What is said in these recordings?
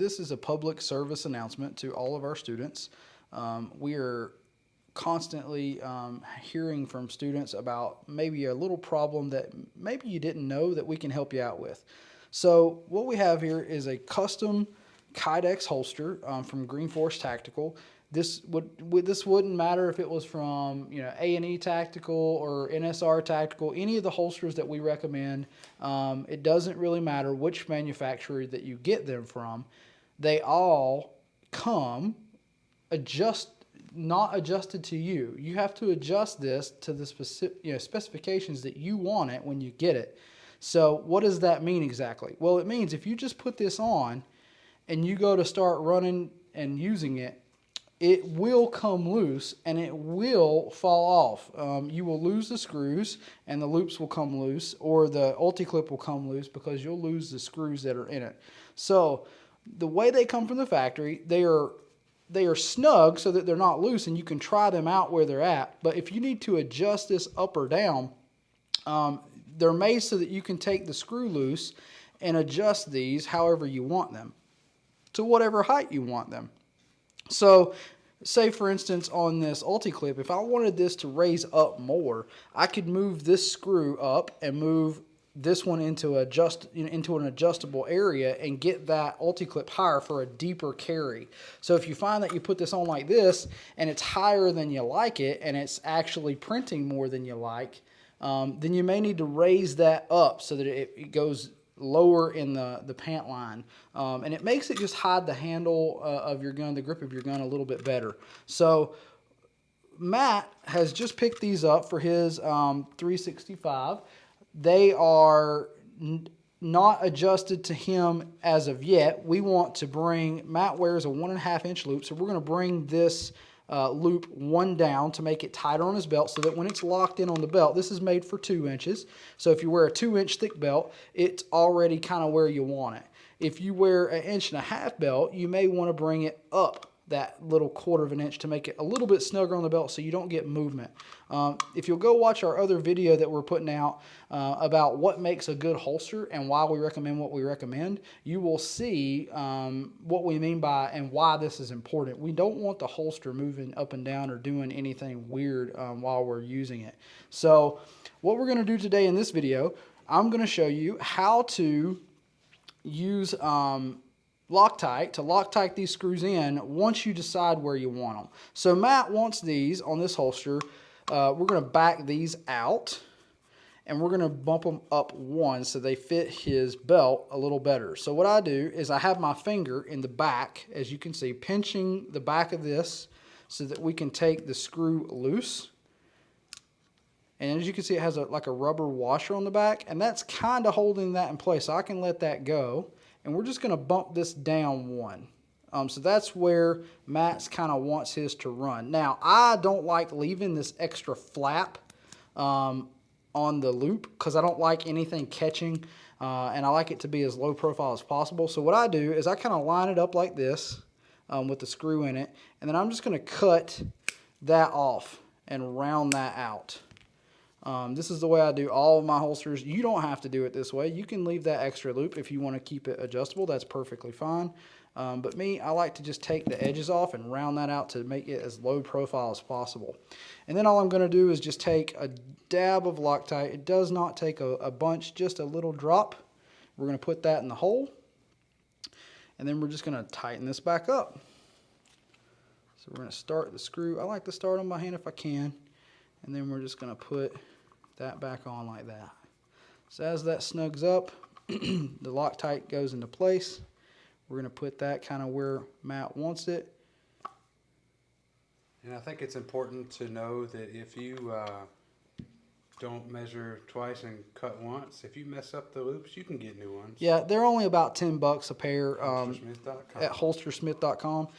this is a public service announcement to all of our students. We are constantly hearing from students about maybe a little problem that maybe you didn't know that we can help you out with. So what we have here is a custom Kydex holster from Green Force Tactical. This wouldn't matter if it was from A&E Tactical or NSR Tactical, any of the holsters that we recommend. It doesn't really matter which manufacturer that you get them from. They all come not adjusted to you. You have to adjust this to the specific specifications that you want it when you get it. So what does that mean exactly? Well, it means if you just put this on and you go to start running and using it, it will come loose and it will fall off. You will lose the screws and the loops will come loose, or the ulti-clip will come loose because you'll lose the screws that are in it. So the way they come from the factory, they are snug so that they're not loose, and you can try them out where they're at. But if you need to adjust this up or down, they're made so that you can take the screw loose and adjust these however you want them, to whatever height you want them. So say for instance on this ulti-clip, if I wanted this to raise up more, I could move this screw up and move this one into an adjustable area and get that ulti-clip higher for a deeper carry. So if you find that you put this on like this and it's higher than you like it and it's actually printing more than you like, then you may need to raise that up so that it goes lower in the pant line, and it makes it just hide the handle of your gun, the grip of your gun, a little bit better. So Matt has just picked these up for his 365. They are not adjusted to him as of yet. We want to bring, Matt wears a 1.5 inch loop, so we're going to bring this loop one down to make it tighter on his belt so that when it's locked in on the belt, this is made for 2 inches. So if you wear a 2-inch thick belt, it's already kind of where you want it. If you wear an 1.5 inch belt, you may want to bring it up that little 1/4 inch to make it a little bit snugger on the belt so you don't get movement. If you'll go watch our other video that we're putting out about what makes a good holster and why we recommend what we recommend, you will see what we mean by and why this is important. We don't want the holster moving up and down or doing anything weird while we're using it. So what we're going to do today in this video, I'm going to show you how to use Loctite to Loctite these screws in once you decide where you want them. So Matt wants these on this holster. We're going to back these out and we're going to bump them up one so they fit his belt a little better. So what I do is I have my finger in the back, as you can see, pinching the back of this so that we can take the screw loose. And as you can see, it has like a rubber washer on the back, and that's kind of holding that in place. So I can let that go. And we're just going to bump this down one. So that's where Matt's kind of wants his to run. Now, I don't like leaving this extra flap on the loop because I don't like anything catching, and I like it to be as low profile as possible. So what I do is I kind of line it up like this with the screw in it, and then I'm just going to cut that off and round that out. This is the way I do all of my holsters. You don't have to do it this way. You can leave that extra loop if you want to keep it adjustable. That's perfectly fine. But me, I like to just take the edges off and round that out to make it as low profile as possible. And then all I'm going to do is just take a dab of Loctite. It does not take a bunch, just a little drop. We're going to put that in the hole. And then we're just going to tighten this back up. So we're going to start the screw. I like to start on my hand if I can. And then we're just going to put that back on like that. So as that snugs up, the Loctite goes into place. We're going to put that kind of where Matt wants it. And I think it's important to know that if you don't measure twice and cut once, if you mess up the loops, you can get new ones. Yeah, they're only about $10 a pair Holstersmith.com. at holstersmith.com.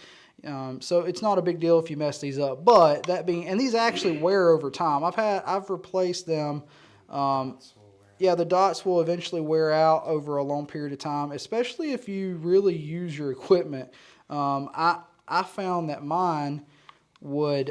So it's not a big deal if you mess these up. But that being, and these actually wear over time. I've replaced them. Yeah, the dots will eventually wear out over a long period of time, especially if you really use your equipment. I found that mine would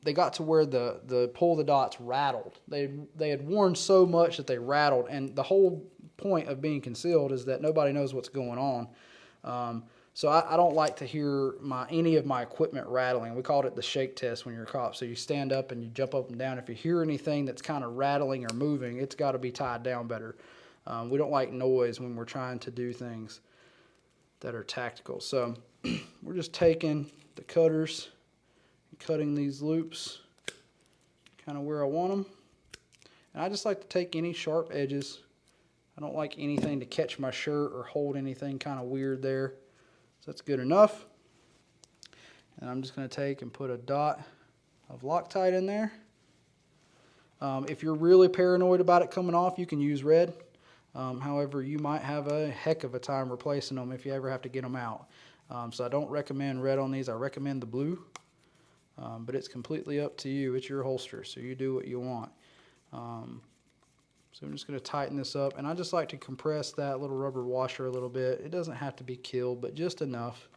they got to where the pull the dots rattled. They had worn so much that they rattled, and the whole point of being concealed is that nobody knows what's going on. So I don't like to hear any of my equipment rattling. We called it the shake test when you're a cop. So you stand up and you jump up and down. If you hear anything that's kind of rattling or moving, it's got to be tied down better. We don't like noise when we're trying to do things that are tactical. So we're just taking the cutters and cutting these loops kind of where I want them. And I just like to take any sharp edges. I don't like anything to catch my shirt or hold anything kind of weird there. So that's good enough. And I'm just going to take and put a dot of Loctite in there. If you're really paranoid about it coming off, you can use red. However, you might have a heck of a time replacing them if you ever have to get them out. So I don't recommend red on these. I recommend the blue. But it's completely up to you. It's your holster, so you do what you want. So I'm just going to tighten this up. And I just like to compress that little rubber washer a little bit. It doesn't have to be killed, but just enough.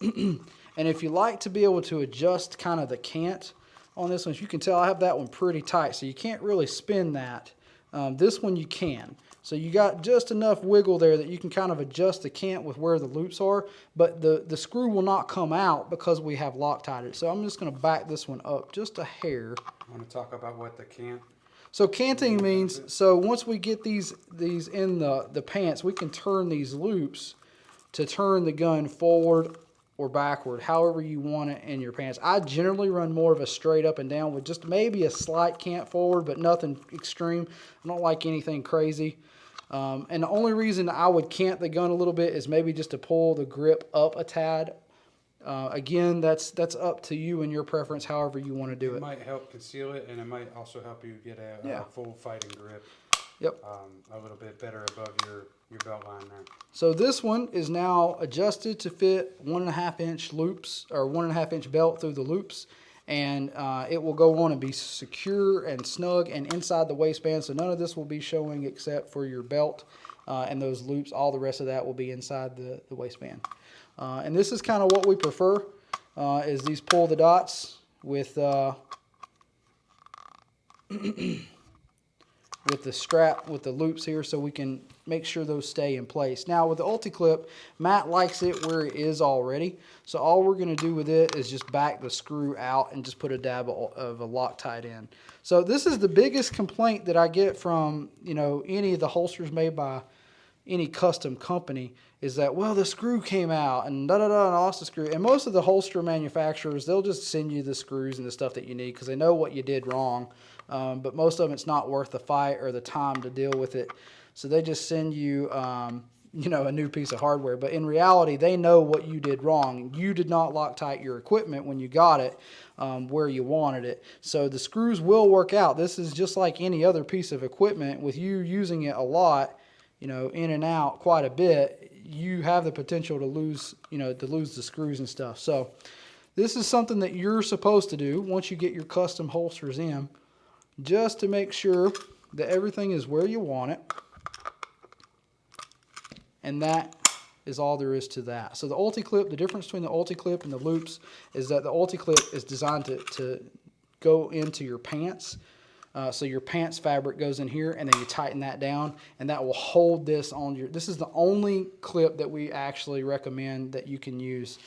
And if you like to be able to adjust kind of the cant on this one, as you can tell, I have that one pretty tight, so you can't really spin that. This one you can. So you got just enough wiggle there that you can kind of adjust the cant with where the loops are, but the screw will not come out because we have Loctite it. So I'm just going to back this one up just a hair. I want to talk about what the cant. So canting means, so once we get these in the pants, we can turn these loops to turn the gun forward or backward, however you want it in your pants. I generally run more of a straight up and down with just maybe a slight cant forward, but nothing extreme. I don't like anything crazy. And the only reason I would cant the gun a little bit is maybe just to pull the grip up a tad. Again, that's up to you and your preference, however you want to do it. It might help conceal it, and it might also help you get a full fighting grip. Yep. A little bit better above your belt line there. So this one is now adjusted to fit 1.5 inch loops, or 1.5 inch belt through the loops, and it will go on and be secure and snug and inside the waistband. So none of this will be showing except for your belt and those loops. All the rest of that will be inside the waistband. And this is kind of what we prefer, is these pull the dots with with the strap, with the loops here, so we can make sure those stay in place. Now with the Ulti-Clip, Matt likes it where it is already, so all we're going to do with it is just back the screw out and just put a dab of a Loctite in. So this is the biggest complaint that I get from, you know, any of the holsters made by any custom company, is that, well, the screw came out and and I lost the screw. And most of the holster manufacturers, they'll just send you the screws and the stuff that you need because they know what you did wrong. But most of them, it's not worth the fight or the time to deal with it. So they just send you, you know, a new piece of hardware. But in reality, they know what you did wrong. You did not Loctite your equipment when you got it where you wanted it. So the screws will work out. This is just like any other piece of equipment. With you using it a lot, you know, in and out quite a bit, you have the potential to lose, you know, to lose the screws and stuff. So this is something that you're supposed to do once you get your custom holsters in, just to make sure that everything is where you want it. And that is all there is to that. So the Ulti-Clip, the difference between the Ulti-Clip and the loops is that the Ulti-Clip is designed to go into your pants. So your pants fabric goes in here, and then you tighten that down, and that will hold this on your. This is the only clip that we actually recommend that you can use.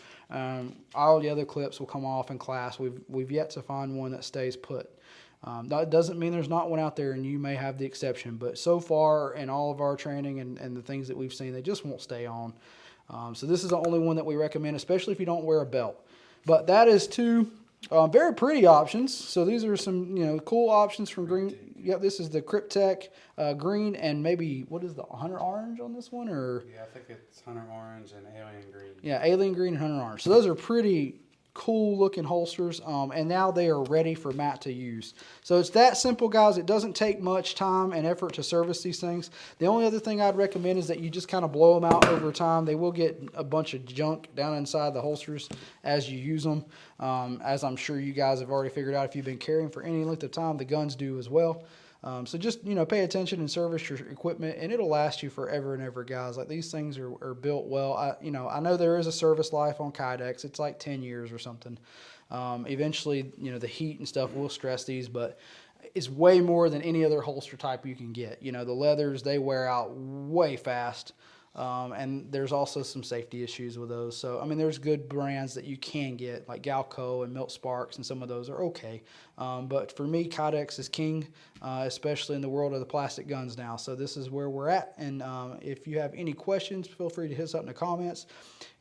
All the other clips will come off in class. We've yet to find one that stays put. That doesn't mean there's not one out there, and you may have the exception. But so far, in all of our training and the things that we've seen, they just won't stay on. So this is the only one that we recommend, especially if you don't wear a belt. But that is two very pretty options. So these are some, you know, cool options from Green. Yep, this is the Cryptek green, and maybe, what is the Hunter Orange on this one? Or yeah, I think it's Hunter Orange and Alien Green. Yeah, Alien Green and Hunter Orange. So those are pretty cool looking holsters, and now they are ready for Matt to use. So it's that simple, guys. It doesn't take much time and effort to service these things. The only other thing I'd recommend is that you just kind of blow them out over time. They will get a bunch of junk down inside the holsters as you use them, as I'm sure you guys have already figured out if you've been carrying for any length of time. The guns do as well. So just, you know, pay attention and service your equipment, and it'll last you forever and ever, guys. Like, these things are built well. I know there is a service life on Kydex. It's like 10 years or something. Eventually, you know, the heat and stuff will stress these, but it's way more than any other holster type you can get. You know, the leathers, they wear out way fast. And there's also some safety issues with those. So, I mean, there's good brands that you can get, like Galco and Milt Sparks, and some of those are okay. But for me, Kydex is king, especially in the world of the plastic guns now. So this is where we're at. And if you have any questions, feel free to hit us up in the comments.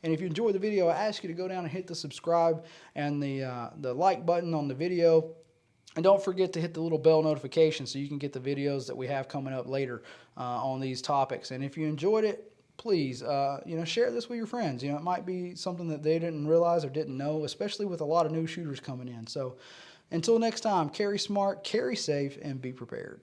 And if you enjoyed the video, I ask you to go down and hit the subscribe and the like button on the video. And don't forget to hit the little bell notification so you can get the videos that we have coming up later on these topics. And if you enjoyed it, please, share this with your friends. It might be something that they didn't realize or didn't know, especially with a lot of new shooters coming in. So until next time, carry smart, carry safe, and be prepared.